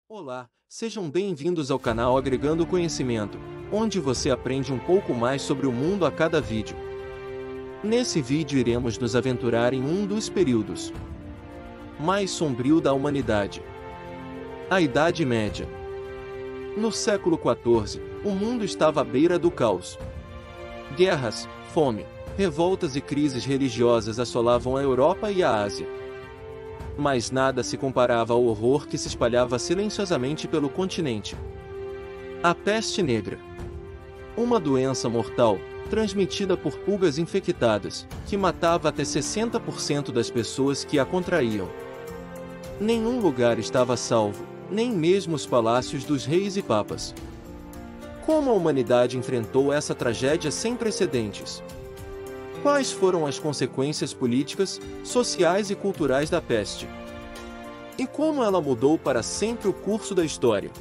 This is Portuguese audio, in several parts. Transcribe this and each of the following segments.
Olá, sejam bem-vindos ao canal Agregando Conhecimento, onde você aprende um pouco mais sobre o mundo a cada vídeo. Nesse vídeo iremos nos aventurar em um dos períodos mais sombrios da humanidade, a Idade Média. No século XIV, o mundo estava à beira do caos. Guerras, fome, revoltas e crises religiosas assolavam a Europa e a Ásia. Mas nada se comparava ao horror que se espalhava silenciosamente pelo continente. A peste negra. Uma doença mortal, transmitida por pulgas infectadas, que matava até 60% das pessoas que a contraíam. Nenhum lugar estava salvo, nem mesmo os palácios dos reis e papas. Como a humanidade enfrentou essa tragédia sem precedentes? Quais foram as consequências políticas, sociais e culturais da peste? E como ela mudou para sempre o curso da história?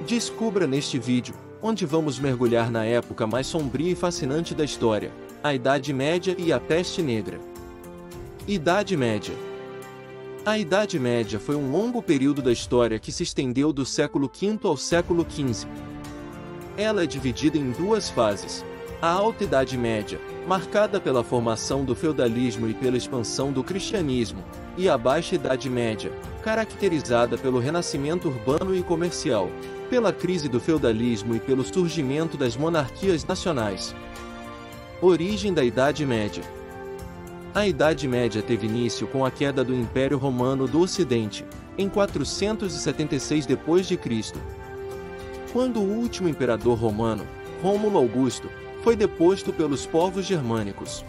Descubra neste vídeo, onde vamos mergulhar na época mais sombria e fascinante da história, a Idade Média e a Peste Negra. Idade Média. A Idade Média foi um longo período da história que se estendeu do século V ao século XV. Ela é dividida em duas fases. A Alta Idade Média, marcada pela formação do feudalismo e pela expansão do cristianismo, e a Baixa Idade Média, caracterizada pelo renascimento urbano e comercial, pela crise do feudalismo e pelo surgimento das monarquias nacionais. Origem da Idade Média. A Idade Média teve início com a queda do Império Romano do Ocidente, em 476 d.C., quando o último imperador romano, Rômulo Augusto, foi deposto pelos povos germânicos.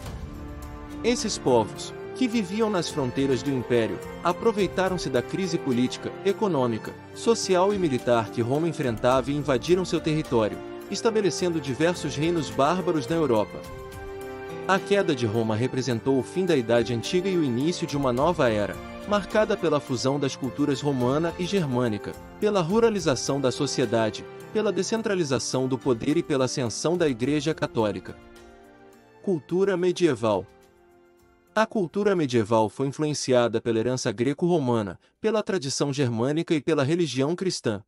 Esses povos, que viviam nas fronteiras do Império, aproveitaram-se da crise política, econômica, social e militar que Roma enfrentava e invadiram seu território, estabelecendo diversos reinos bárbaros na Europa. A queda de Roma representou o fim da Idade Antiga e o início de uma nova era, marcada pela fusão das culturas romana e germânica, pela ruralização da sociedade, pela descentralização do poder e pela ascensão da Igreja Católica. Cultura medieval. A cultura medieval foi influenciada pela herança greco-romana, pela tradição germânica e pela religião cristã.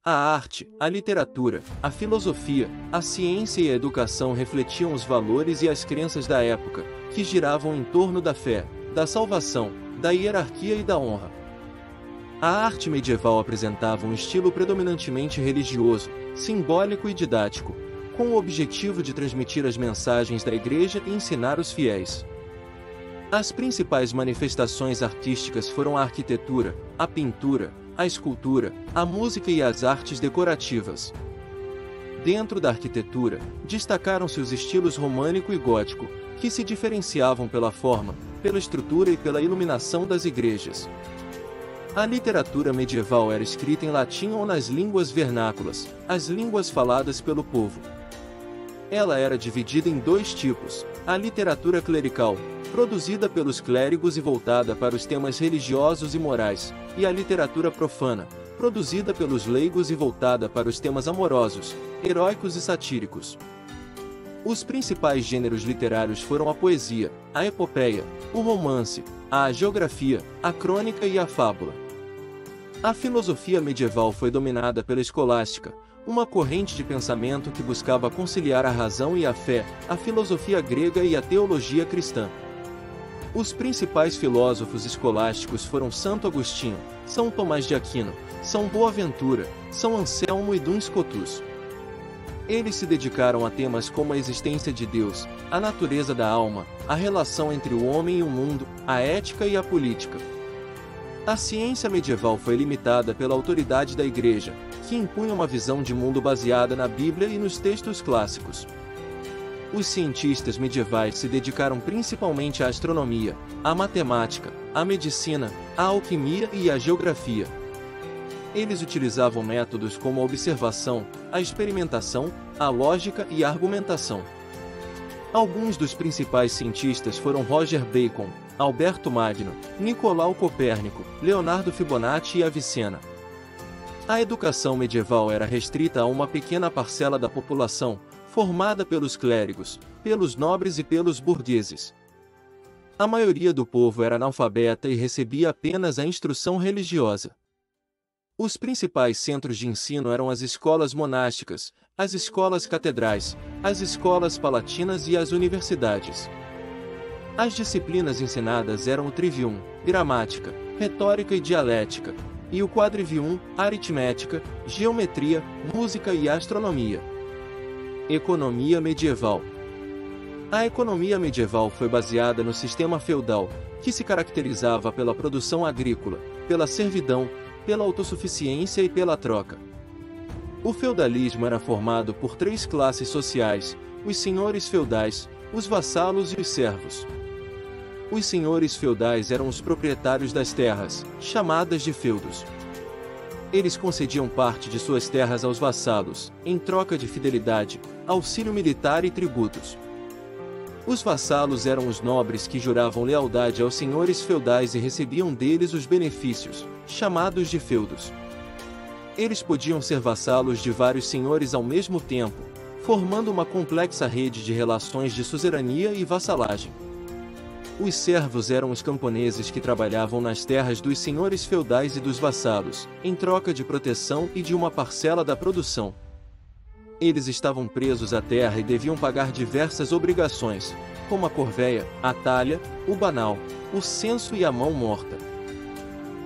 A arte, a literatura, a filosofia, a ciência e a educação refletiam os valores e as crenças da época, que giravam em torno da fé, da salvação, da hierarquia e da honra. A arte medieval apresentava um estilo predominantemente religioso, simbólico e didático, com o objetivo de transmitir as mensagens da Igreja e ensinar os fiéis. As principais manifestações artísticas foram a arquitetura, a pintura, a escultura, a música e as artes decorativas. Dentro da arquitetura, destacaram-se os estilos românico e gótico, que se diferenciavam pela forma, pela estrutura e pela iluminação das igrejas. A literatura medieval era escrita em latim ou nas línguas vernáculas, as línguas faladas pelo povo. Ela era dividida em dois tipos: a literatura clerical, produzida pelos clérigos e voltada para os temas religiosos e morais, e a literatura profana, produzida pelos leigos e voltada para os temas amorosos, heróicos e satíricos. Os principais gêneros literários foram a poesia, a epopeia, o romance, a geografia, a crônica e a fábula. A filosofia medieval foi dominada pela escolástica, uma corrente de pensamento que buscava conciliar a razão e a fé, a filosofia grega e a teologia cristã. Os principais filósofos escolásticos foram Santo Agostinho, São Tomás de Aquino, São Boaventura, São Anselmo e Duns Scotus. Eles se dedicaram a temas como a existência de Deus, a natureza da alma, a relação entre o homem e o mundo, a ética e a política. A ciência medieval foi limitada pela autoridade da Igreja, que impunha uma visão de mundo baseada na Bíblia e nos textos clássicos. Os cientistas medievais se dedicaram principalmente à astronomia, à matemática, à medicina, à alquimia e à geografia. Eles utilizavam métodos como a observação, a experimentação, a lógica e a argumentação. Alguns dos principais cientistas foram Roger Bacon, Alberto Magno, Nicolau Copérnico, Leonardo Fibonacci e Avicenna. A educação medieval era restrita a uma pequena parcela da população, formada pelos clérigos, pelos nobres e pelos burgueses. A maioria do povo era analfabeta e recebia apenas a instrução religiosa. Os principais centros de ensino eram as escolas monásticas, as escolas catedrais, as escolas palatinas e as universidades. As disciplinas ensinadas eram o trivium, gramática, retórica e dialética, e o quadrivium, aritmética, geometria, música e astronomia. Economia medieval. A economia medieval foi baseada no sistema feudal, que se caracterizava pela produção agrícola, pela servidão, pela autossuficiência e pela troca. O feudalismo era formado por três classes sociais: os senhores feudais, os vassalos e os servos. Os senhores feudais eram os proprietários das terras, chamadas de feudos. Eles concediam parte de suas terras aos vassalos, em troca de fidelidade, auxílio militar e tributos. Os vassalos eram os nobres que juravam lealdade aos senhores feudais e recebiam deles os benefícios, chamados de feudos. Eles podiam ser vassalos de vários senhores ao mesmo tempo, formando uma complexa rede de relações de suzerania e vassalagem. Os servos eram os camponeses que trabalhavam nas terras dos senhores feudais e dos vassalos, em troca de proteção e de uma parcela da produção. Eles estavam presos à terra e deviam pagar diversas obrigações, como a corvéia, a talha, o banal, o censo e a mão morta.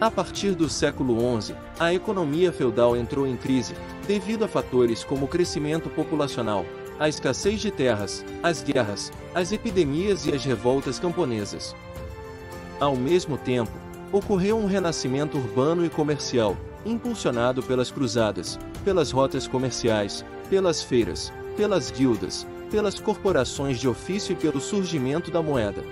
A partir do século XI, a economia feudal entrou em crise, devido a fatores como o crescimento populacional, a escassez de terras, as guerras, as epidemias e as revoltas camponesas. Ao mesmo tempo, ocorreu um renascimento urbano e comercial, impulsionado pelas cruzadas, pelas rotas comerciais, pelas feiras, pelas guildas, pelas corporações de ofício e pelo surgimento da moeda.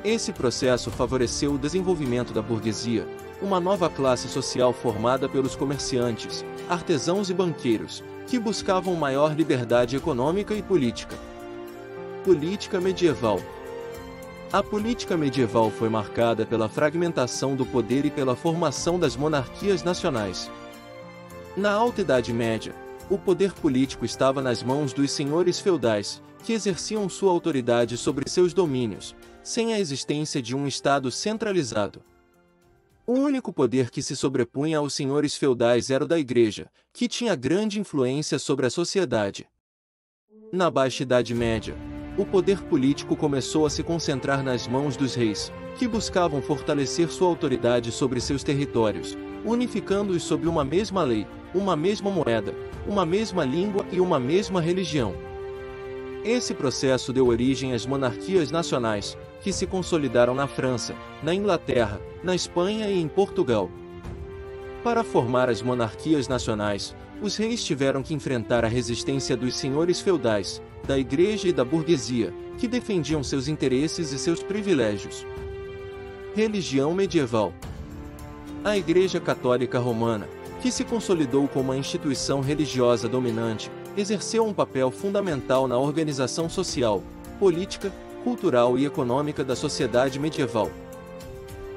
Esse processo favoreceu o desenvolvimento da burguesia, uma nova classe social formada pelos comerciantes, artesãos e banqueiros, que buscavam maior liberdade econômica e política. Política medieval. A política medieval foi marcada pela fragmentação do poder e pela formação das monarquias nacionais. Na Alta Idade Média, o poder político estava nas mãos dos senhores feudais, que exerciam sua autoridade sobre seus domínios, sem a existência de um Estado centralizado. O único poder que se sobrepunha aos senhores feudais era o da Igreja, que tinha grande influência sobre a sociedade. Na Baixa Idade Média, o poder político começou a se concentrar nas mãos dos reis, que buscavam fortalecer sua autoridade sobre seus territórios, unificando-os sob uma mesma lei, uma mesma moeda, uma mesma língua e uma mesma religião. Esse processo deu origem às monarquias nacionais, que se consolidaram na França, na Inglaterra, na Espanha e em Portugal. Para formar as monarquias nacionais, os reis tiveram que enfrentar a resistência dos senhores feudais, da Igreja e da burguesia, que defendiam seus interesses e seus privilégios. Religião medieval. A Igreja Católica Romana, que se consolidou como a instituição religiosa dominante, exerceu um papel fundamental na organização social, política, cultural e econômica da sociedade medieval.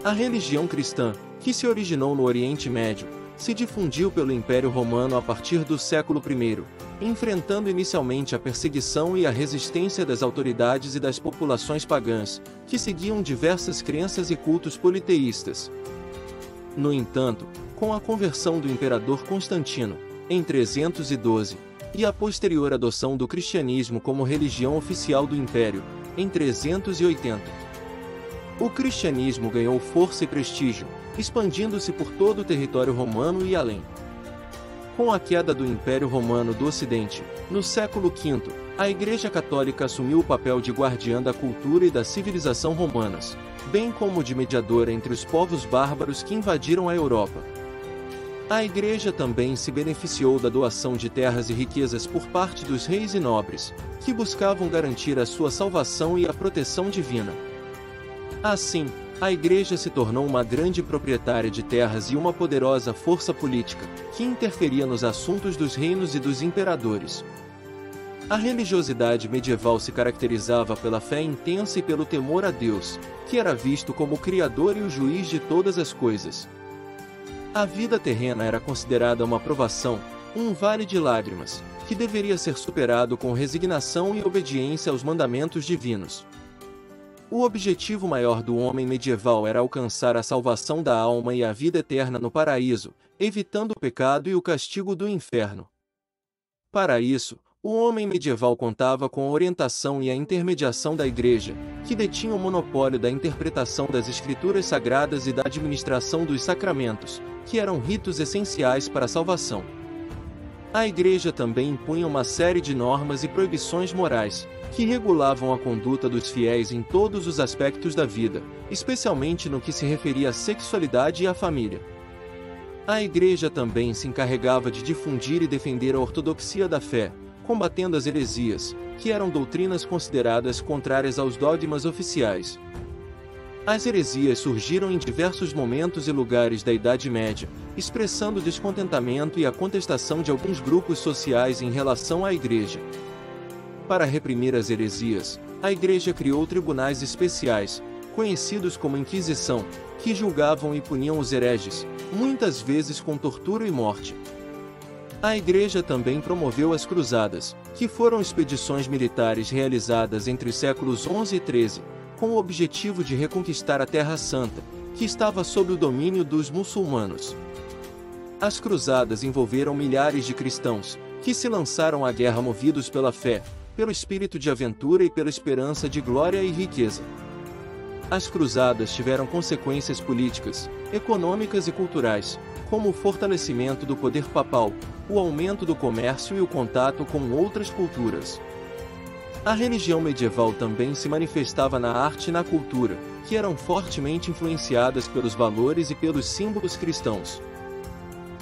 A religião cristã, que se originou no Oriente Médio, se difundiu pelo Império Romano a partir do século I, enfrentando inicialmente a perseguição e a resistência das autoridades e das populações pagãs, que seguiam diversas crenças e cultos politeístas. No entanto, com a conversão do imperador Constantino, em 312, e a posterior adoção do cristianismo como religião oficial do Império, em 380. O cristianismo ganhou força e prestígio, expandindo-se por todo o território romano e além. Com a queda do Império Romano do Ocidente, no século V, a Igreja Católica assumiu o papel de guardiã da cultura e da civilização romanas, bem como de mediadora entre os povos bárbaros que invadiram a Europa. A Igreja também se beneficiou da doação de terras e riquezas por parte dos reis e nobres, que buscavam garantir a sua salvação e a proteção divina. Assim, a Igreja se tornou uma grande proprietária de terras e uma poderosa força política, que interferia nos assuntos dos reinos e dos imperadores. A religiosidade medieval se caracterizava pela fé intensa e pelo temor a Deus, que era visto como o Criador e o juiz de todas as coisas. A vida terrena era considerada uma provação, um vale de lágrimas, que deveria ser superado com resignação e obediência aos mandamentos divinos. O objetivo maior do homem medieval era alcançar a salvação da alma e a vida eterna no paraíso, evitando o pecado e o castigo do inferno. Para isso, o homem medieval contava com a orientação e a intermediação da Igreja, que detinha o monopólio da interpretação das Escrituras Sagradas e da administração dos sacramentos, que eram ritos essenciais para a salvação. A Igreja também impunha uma série de normas e proibições morais, que regulavam a conduta dos fiéis em todos os aspectos da vida, especialmente no que se referia à sexualidade e à família. A Igreja também se encarregava de difundir e defender a ortodoxia da fé, combatendo as heresias, que eram doutrinas consideradas contrárias aos dogmas oficiais. As heresias surgiram em diversos momentos e lugares da Idade Média, expressando o descontentamento e a contestação de alguns grupos sociais em relação à Igreja. Para reprimir as heresias, a Igreja criou tribunais especiais, conhecidos como Inquisição, que julgavam e puniam os hereges, muitas vezes com tortura e morte. A Igreja também promoveu as Cruzadas, que foram expedições militares realizadas entre os séculos XI e XIII, com o objetivo de reconquistar a Terra Santa, que estava sob o domínio dos muçulmanos. As Cruzadas envolveram milhares de cristãos, que se lançaram à guerra movidos pela fé, pelo espírito de aventura e pela esperança de glória e riqueza. As Cruzadas tiveram consequências políticas, econômicas e culturais, como o fortalecimento do poder papal, o aumento do comércio e o contato com outras culturas. A religião medieval também se manifestava na arte e na cultura, que eram fortemente influenciadas pelos valores e pelos símbolos cristãos.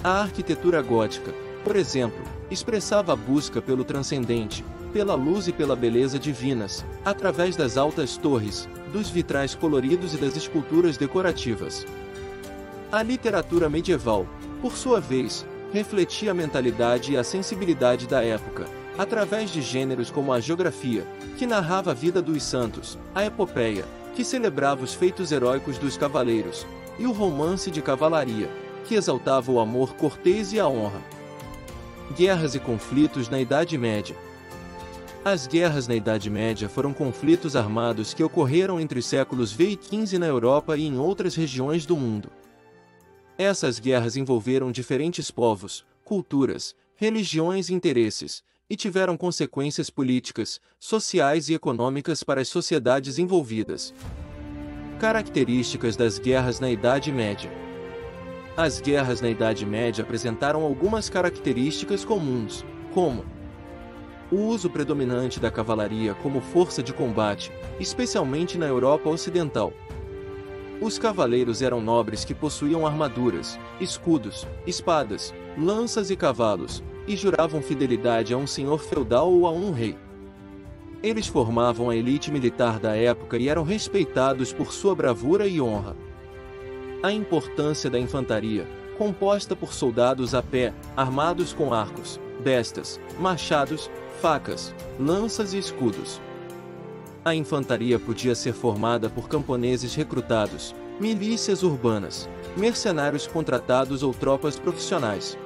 A arquitetura gótica, por exemplo, expressava a busca pelo transcendente, pela luz e pela beleza divinas, através das altas torres, dos vitrais coloridos e das esculturas decorativas. A literatura medieval, por sua vez, refletia a mentalidade e a sensibilidade da época, através de gêneros como a geografia, que narrava a vida dos santos, a epopeia, que celebrava os feitos heróicos dos cavaleiros, e o romance de cavalaria, que exaltava o amor cortês e a honra. Guerras e conflitos na Idade Média. As guerras na Idade Média foram conflitos armados que ocorreram entre os séculos V e XV na Europa e em outras regiões do mundo. Essas guerras envolveram diferentes povos, culturas, religiões e interesses, e tiveram consequências políticas, sociais e econômicas para as sociedades envolvidas. Características das guerras na Idade Média. As guerras na Idade Média apresentaram algumas características comuns, como o uso predominante da cavalaria como força de combate, especialmente na Europa Ocidental. Os cavaleiros eram nobres que possuíam armaduras, escudos, espadas, lanças e cavalos, e juravam fidelidade a um senhor feudal ou a um rei. Eles formavam a elite militar da época e eram respeitados por sua bravura e honra. A importância da infantaria, composta por soldados a pé, armados com arcos, bestas, machados, facas, lanças e escudos. A infantaria podia ser formada por camponeses recrutados, milícias urbanas, mercenários contratados ou tropas profissionais.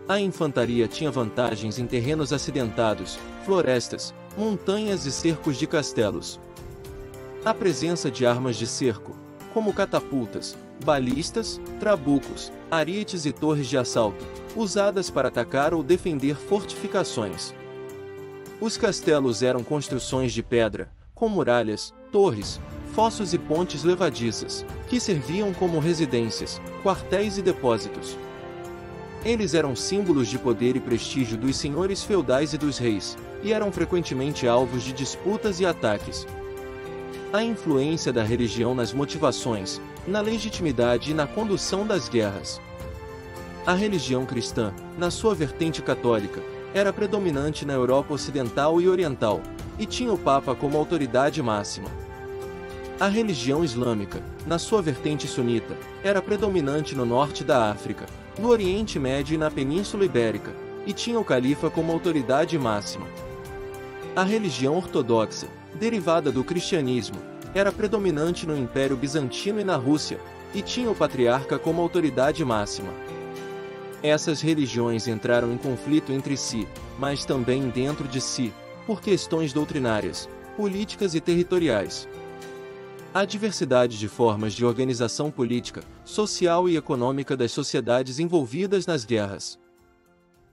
A infantaria tinha vantagens em terrenos acidentados, florestas, montanhas e cercos de castelos. A presença de armas de cerco, como catapultas, balistas, trabucos, arietes e torres de assalto, usadas para atacar ou defender fortificações. Os castelos eram construções de pedra, com muralhas, torres, fossos e pontes levadiças, que serviam como residências, quartéis e depósitos. Eles eram símbolos de poder e prestígio dos senhores feudais e dos reis, e eram frequentemente alvos de disputas e ataques. A influência da religião nas motivações, na legitimidade e na condução das guerras. A religião cristã, na sua vertente católica, era predominante na Europa Ocidental e Oriental, e tinha o Papa como autoridade máxima. A religião islâmica, na sua vertente sunita, era predominante no norte da África, no Oriente Médio e na Península Ibérica, e tinha o califa como autoridade máxima. A religião ortodoxa, derivada do cristianismo, era predominante no Império Bizantino e na Rússia, e tinha o patriarca como autoridade máxima. Essas religiões entraram em conflito entre si, mas também dentro de si, por questões doutrinárias, políticas e territoriais. A diversidade de formas de organização política, social e econômica das sociedades envolvidas nas guerras.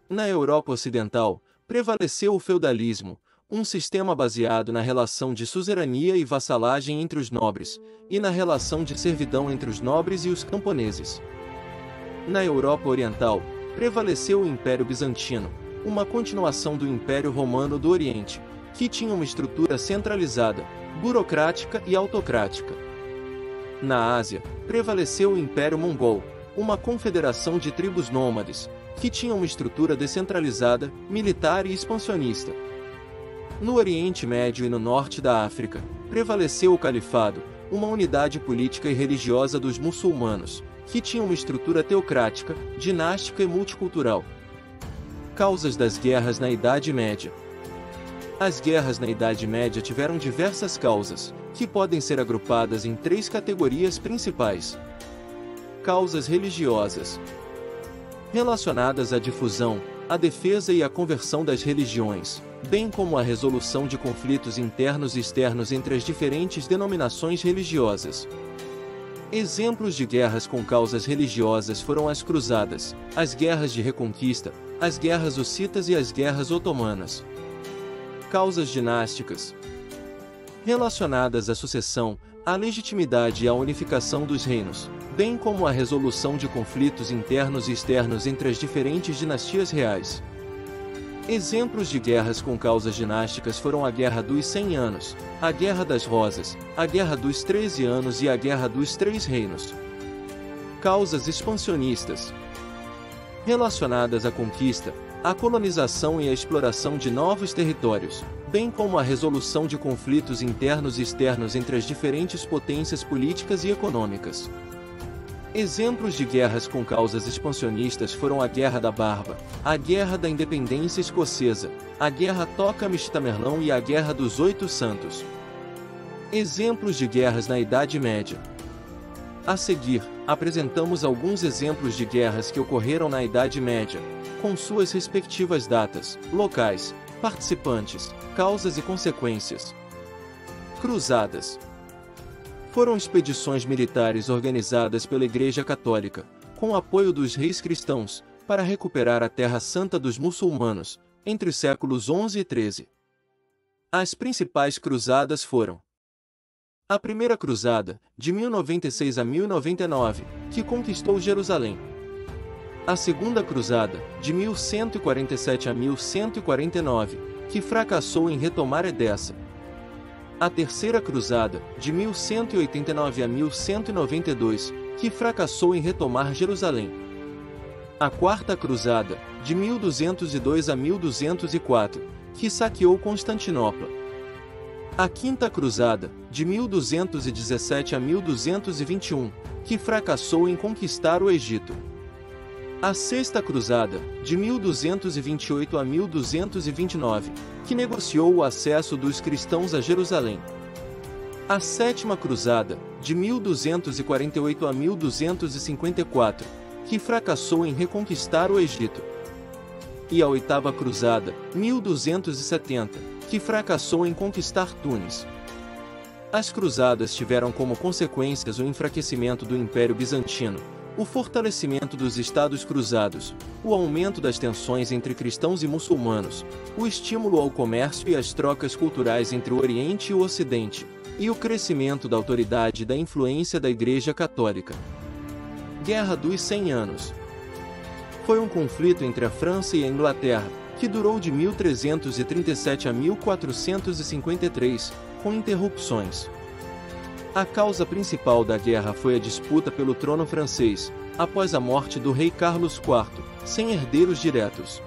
Na Europa Ocidental, prevaleceu o feudalismo, um sistema baseado na relação de suzerania e vassalagem entre os nobres, e na relação de servidão entre os nobres e os camponeses. Na Europa Oriental, prevaleceu o Império Bizantino, uma continuação do Império Romano do Oriente, que tinha uma estrutura centralizada, burocrática e autocrática. Na Ásia, prevaleceu o Império Mongol, uma confederação de tribos nômades, que tinha uma estrutura descentralizada, militar e expansionista. No Oriente Médio e no norte da África, prevaleceu o Califado, uma unidade política e religiosa dos muçulmanos, que tinha uma estrutura teocrática, dinástica e multicultural. Causas das guerras na Idade Média. As guerras na Idade Média tiveram diversas causas, que podem ser agrupadas em 3 categorias principais. Causas religiosas, relacionadas à difusão, à defesa e à conversão das religiões, bem como à resolução de conflitos internos e externos entre as diferentes denominações religiosas. Exemplos de guerras com causas religiosas foram as Cruzadas, as Guerras de Reconquista, as Guerras Hussitas e as Guerras Otomanas. Causas dinásticas, relacionadas à sucessão, à legitimidade e à unificação dos reinos, bem como à resolução de conflitos internos e externos entre as diferentes dinastias reais. Exemplos de guerras com causas dinásticas foram a Guerra dos 100 Anos, a Guerra das Rosas, a Guerra dos 13 Anos e a Guerra dos Três Reinos. Causas expansionistas, relacionadas à conquista, à colonização e à exploração de novos territórios, bem como à resolução de conflitos internos e externos entre as diferentes potências políticas e econômicas. Exemplos de guerras com causas expansionistas foram a Guerra da Barba, a Guerra da Independência Escocesa, a Guerra Toca-Tamerlão e a Guerra dos 8 Santos. Exemplos de guerras na Idade Média. A seguir, apresentamos alguns exemplos de guerras que ocorreram na Idade Média, com suas respectivas datas, locais, participantes, causas e consequências. Cruzadas. Foram expedições militares organizadas pela Igreja Católica, com apoio dos reis cristãos, para recuperar a Terra Santa dos muçulmanos, entre os séculos XI e XIII. As principais cruzadas foram: a Primeira Cruzada, de 1096 a 1099, que conquistou Jerusalém. A Segunda Cruzada, de 1147 a 1149, que fracassou em retomar Edessa. A Terceira Cruzada, de 1189 a 1192, que fracassou em retomar Jerusalém. A Quarta Cruzada, de 1202 a 1204, que saqueou Constantinopla. A Quinta Cruzada, de 1217 a 1221, que fracassou em conquistar o Egito. A Sexta Cruzada, de 1228 a 1229, que negociou o acesso dos cristãos a Jerusalém. A Sétima Cruzada, de 1248 a 1254, que fracassou em reconquistar o Egito. E a Oitava Cruzada, 1270, que fracassou em conquistar Tunis. As cruzadas tiveram como consequências o enfraquecimento do Império Bizantino, o fortalecimento dos Estados Cruzados, o aumento das tensões entre cristãos e muçulmanos, o estímulo ao comércio e às trocas culturais entre o Oriente e o Ocidente, e o crescimento da autoridade e da influência da Igreja Católica. Guerra dos 100 Anos. Foi um conflito entre a França e a Inglaterra, que durou de 1337 a 1453, com interrupções. A causa principal da guerra foi a disputa pelo trono francês, após a morte do rei Carlos IV, sem herdeiros diretos.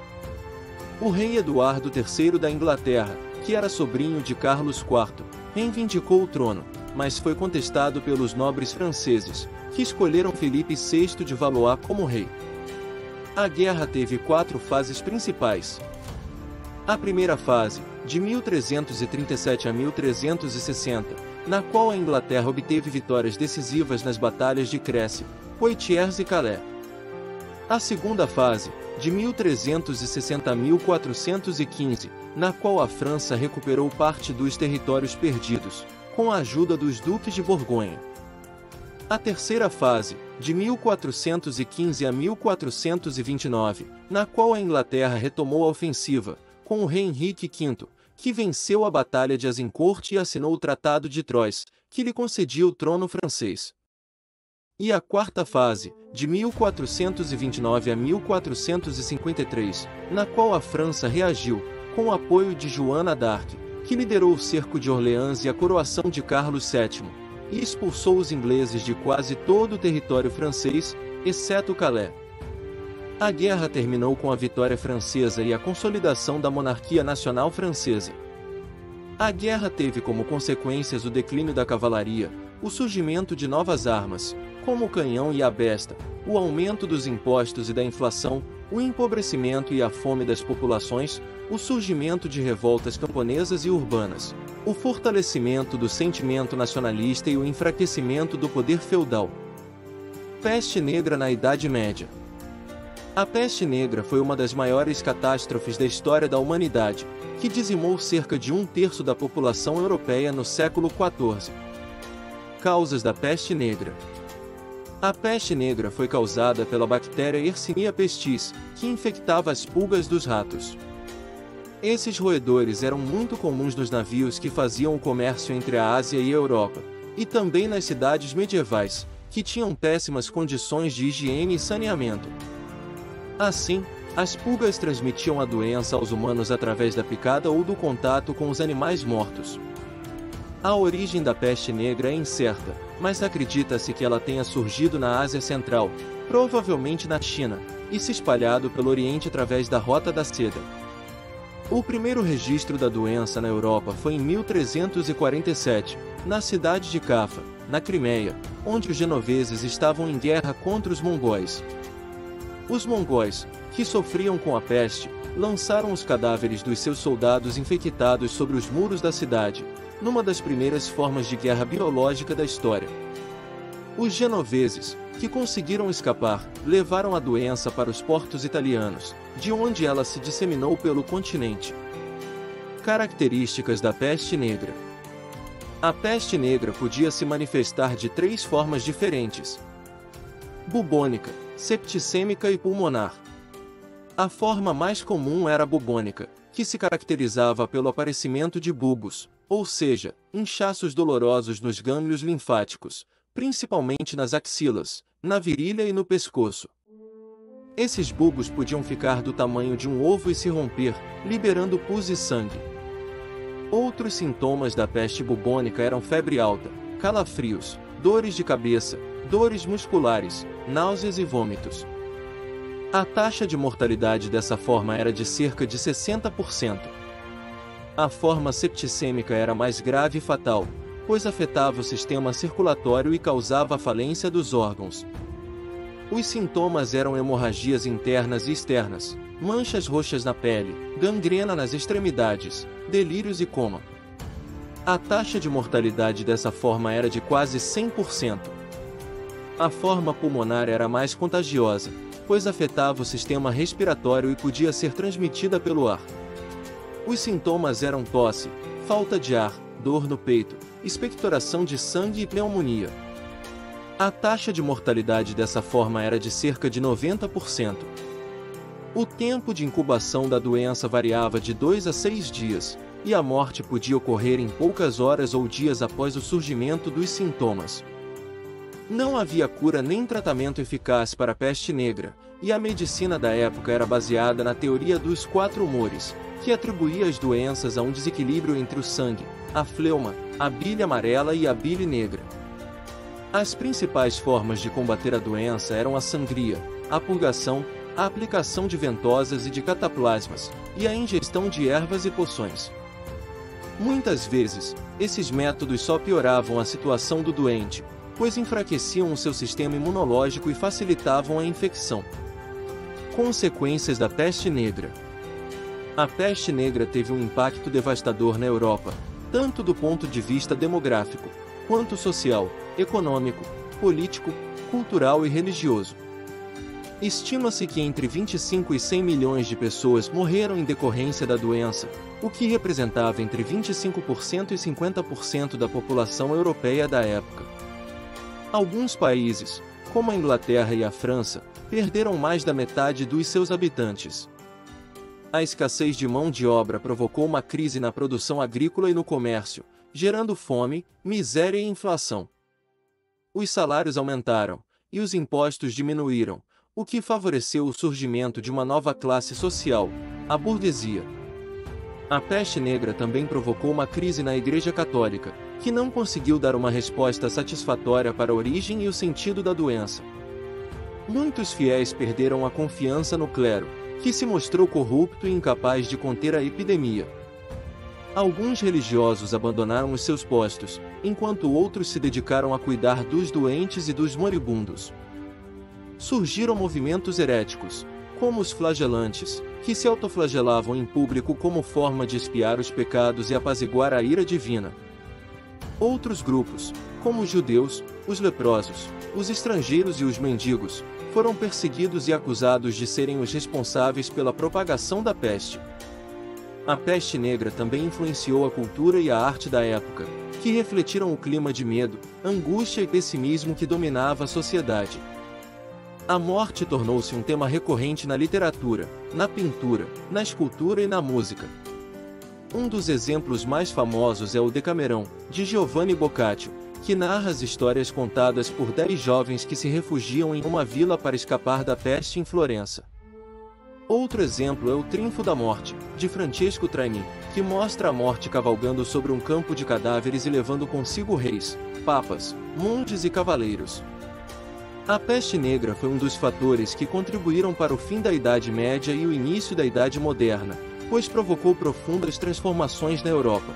O rei Eduardo III da Inglaterra, que era sobrinho de Carlos IV, reivindicou o trono, mas foi contestado pelos nobres franceses, que escolheram Felipe VI de Valois como rei. A guerra teve 4 fases principais. A primeira fase, de 1337 a 1360, na qual a Inglaterra obteve vitórias decisivas nas batalhas de Crécy, Poitiers e Calais. A segunda fase, de 1360 a 1415, na qual a França recuperou parte dos territórios perdidos, com a ajuda dos duques de Borgonha. A terceira fase, de 1415 a 1429, na qual a Inglaterra retomou a ofensiva, com o rei Henrique V, que venceu a Batalha de Azincourt e assinou o Tratado de Troyes, que lhe concedia o trono francês. E a quarta fase, de 1429 a 1453, na qual a França reagiu, com o apoio de Joana d'Arc, que liderou o cerco de Orleans e a coroação de Carlos VII, e expulsou os ingleses de quase todo o território francês, exceto Calais. A guerra terminou com a vitória francesa e a consolidação da monarquia nacional francesa. A guerra teve como consequências o declínio da cavalaria, o surgimento de novas armas, como o canhão e a besta, o aumento dos impostos e da inflação, o empobrecimento e a fome das populações, o surgimento de revoltas camponesas e urbanas, o fortalecimento do sentimento nacionalista e o enfraquecimento do poder feudal. Peste Negra na Idade Média. A peste negra foi uma das maiores catástrofes da história da humanidade, que dizimou cerca de 1/3 da população europeia no século XIV. Causas da peste negra. A peste negra foi causada pela bactéria Yersinia pestis, que infectava as pulgas dos ratos. Esses roedores eram muito comuns nos navios que faziam o comércio entre a Ásia e a Europa, e também nas cidades medievais, que tinham péssimas condições de higiene e saneamento. Assim, as pulgas transmitiam a doença aos humanos através da picada ou do contato com os animais mortos. A origem da peste negra é incerta, mas acredita-se que ela tenha surgido na Ásia Central, provavelmente na China, e se espalhado pelo Oriente através da Rota da Seda. O primeiro registro da doença na Europa foi em 1347, na cidade de Cafa, na Crimeia, onde os genoveses estavam em guerra contra os mongóis. Os mongóis, que sofriam com a peste, lançaram os cadáveres dos seus soldados infectados sobre os muros da cidade, numa das primeiras formas de guerra biológica da história. Os genoveses, que conseguiram escapar, levaram a doença para os portos italianos, de onde ela se disseminou pelo continente. Características da peste negra. A peste negra podia se manifestar de 3 formas diferentes: bubônica, septicêmica e pulmonar. A forma mais comum era a bubônica, que se caracterizava pelo aparecimento de bulbos, ou seja, inchaços dolorosos nos gânglios linfáticos, principalmente nas axilas, na virilha e no pescoço. Esses bulbos podiam ficar do tamanho de um ovo e se romper, liberando pus e sangue. Outros sintomas da peste bubônica eram febre alta, calafrios, dores de cabeça, dores musculares, náuseas e vômitos. A taxa de mortalidade dessa forma era de cerca de 60%. A forma septicêmica era mais grave e fatal, pois afetava o sistema circulatório e causava a falência dos órgãos. Os sintomas eram hemorragias internas e externas, manchas roxas na pele, gangrena nas extremidades, delírios e coma. A taxa de mortalidade dessa forma era de quase 100%. A forma pulmonar era mais contagiosa, pois afetava o sistema respiratório e podia ser transmitida pelo ar. Os sintomas eram tosse, falta de ar, dor no peito, expectoração de sangue e pneumonia. A taxa de mortalidade dessa forma era de cerca de 90%. O tempo de incubação da doença variava de 2 a 6 dias, e a morte podia ocorrer em poucas horas ou dias após o surgimento dos sintomas. Não havia cura nem tratamento eficaz para a peste negra, e a medicina da época era baseada na teoria dos 4 humores, que atribuía as doenças a um desequilíbrio entre o sangue, a fleuma, a bile amarela e a bile negra. As principais formas de combater a doença eram a sangria, a purgação, a aplicação de ventosas e de cataplasmas, e a ingestão de ervas e poções. Muitas vezes, esses métodos só pioravam a situação do doente, pois enfraqueciam o seu sistema imunológico e facilitavam a infecção. Consequências da peste negra. A peste negra teve um impacto devastador na Europa, tanto do ponto de vista demográfico, quanto social, econômico, político, cultural e religioso. Estima-se que entre 25 e 100 milhões de pessoas morreram em decorrência da doença, o que representava entre 25% e 50% da população europeia da época. Alguns países, como a Inglaterra e a França, perderam mais da metade dos seus habitantes. A escassez de mão de obra provocou uma crise na produção agrícola e no comércio, gerando fome, miséria e inflação. Os salários aumentaram, e os impostos diminuíram, o que favoreceu o surgimento de uma nova classe social, a burguesia. A peste negra também provocou uma crise na Igreja Católica, que não conseguiu dar uma resposta satisfatória para a origem e o sentido da doença. Muitos fiéis perderam a confiança no clero, que se mostrou corrupto e incapaz de conter a epidemia. Alguns religiosos abandonaram os seus postos, enquanto outros se dedicaram a cuidar dos doentes e dos moribundos. Surgiram movimentos heréticos, como os flagelantes, que se autoflagelavam em público como forma de expiar os pecados e apaziguar a ira divina. Outros grupos, como os judeus, os leprosos, os estrangeiros e os mendigos, foram perseguidos e acusados de serem os responsáveis pela propagação da peste. A peste negra também influenciou a cultura e a arte da época, que refletiram o clima de medo, angústia e pessimismo que dominava a sociedade. A morte tornou-se um tema recorrente na literatura, na pintura, na escultura e na música. Um dos exemplos mais famosos é o Decamerão, de Giovanni Boccaccio, que narra as histórias contadas por 10 jovens que se refugiam em uma vila para escapar da peste em Florença. Outro exemplo é o Triunfo da Morte, de Francesco Traini, que mostra a morte cavalgando sobre um campo de cadáveres e levando consigo reis, papas, monges e cavaleiros. A peste negra foi um dos fatores que contribuíram para o fim da Idade Média e o início da Idade Moderna, pois provocou profundas transformações na Europa.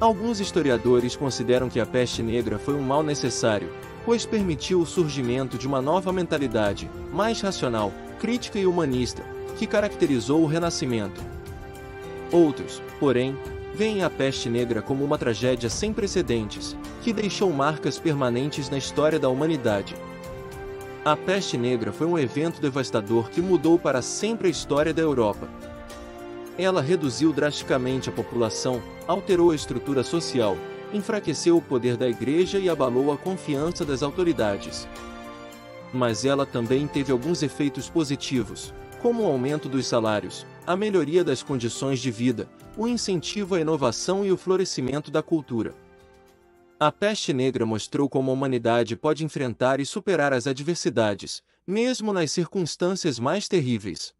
Alguns historiadores consideram que a peste negra foi um mal necessário, pois permitiu o surgimento de uma nova mentalidade, mais racional, crítica e humanista, que caracterizou o Renascimento. Outros, porém, veem a peste negra como uma tragédia sem precedentes, que deixou marcas permanentes na história da humanidade. A peste negra foi um evento devastador que mudou para sempre a história da Europa. Ela reduziu drasticamente a população, alterou a estrutura social, enfraqueceu o poder da Igreja e abalou a confiança das autoridades. Mas ela também teve alguns efeitos positivos, como o aumento dos salários, a melhoria das condições de vida, o incentivo à inovação e o florescimento da cultura. A peste negra mostrou como a humanidade pode enfrentar e superar as adversidades, mesmo nas circunstâncias mais terríveis.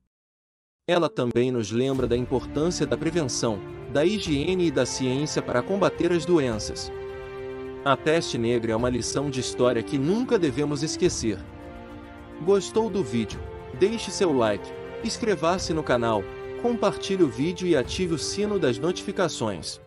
Ela também nos lembra da importância da prevenção, da higiene e da ciência para combater as doenças. A peste negra é uma lição de história que nunca devemos esquecer. Gostou do vídeo? Deixe seu like, inscreva-se no canal, compartilhe o vídeo e ative o sino das notificações.